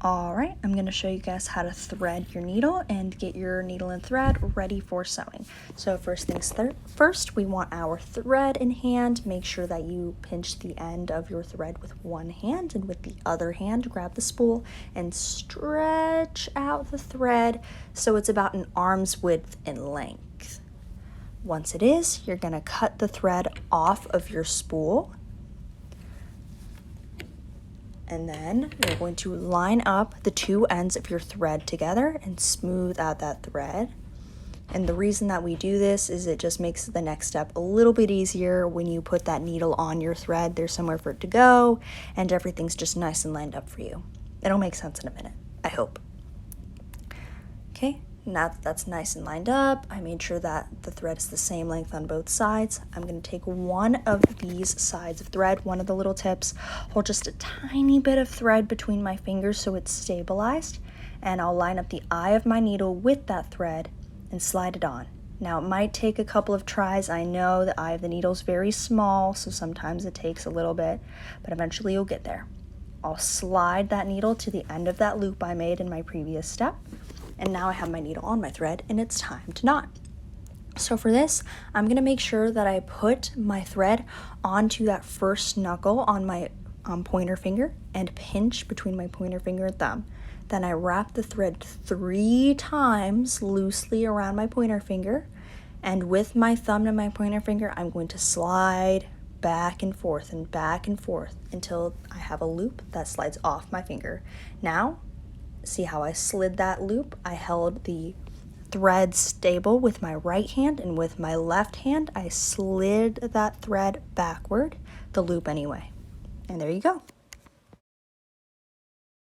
All right, I'm going to show you guys how to thread your needle and get your needle and thread ready for sewing. So first things first, we want our thread in hand. Make sure that you pinch the end of your thread with one hand, and with the other hand, grab the spool and stretch out the thread so it's about an arm's width in length. Once it is, you're going to cut the thread off of your spool. And then you're going to line up the two ends of your thread together and smooth out that thread. And the reason that we do this is it just makes the next step a little bit easier. When you put that needle on your thread, there's somewhere for it to go, and everything's just nice and lined up for you. It'll make sense in a minute, I hope. Okay, now that that's nice and lined up, I made sure that the thread is the same length on both sides. I'm going to take one of these sides of thread, one of the little tips, hold just a tiny bit of thread between my fingers so it's stabilized, and I'll line up the eye of my needle with that thread and slide it on. Now it might take a couple of tries. I know the eye of the needle is very small, so sometimes it takes a little bit, but eventually you'll get there. I'll slide that needle to the end of that loop I made in my previous step. And now I have my needle on my thread and it's time to knot. So for this, I'm going to make sure that I put my thread onto that first knuckle on my pointer finger and pinch between my pointer finger and thumb. Then I wrap the thread 3 times loosely around my pointer finger, and with my thumb and my pointer finger, I'm going to slide back and forth until I have a loop that slides off my finger. Now, see how I slid that loop? I held the thread stable with my right hand, and with my left hand I slid that thread backward, the loop anyway. And there you go.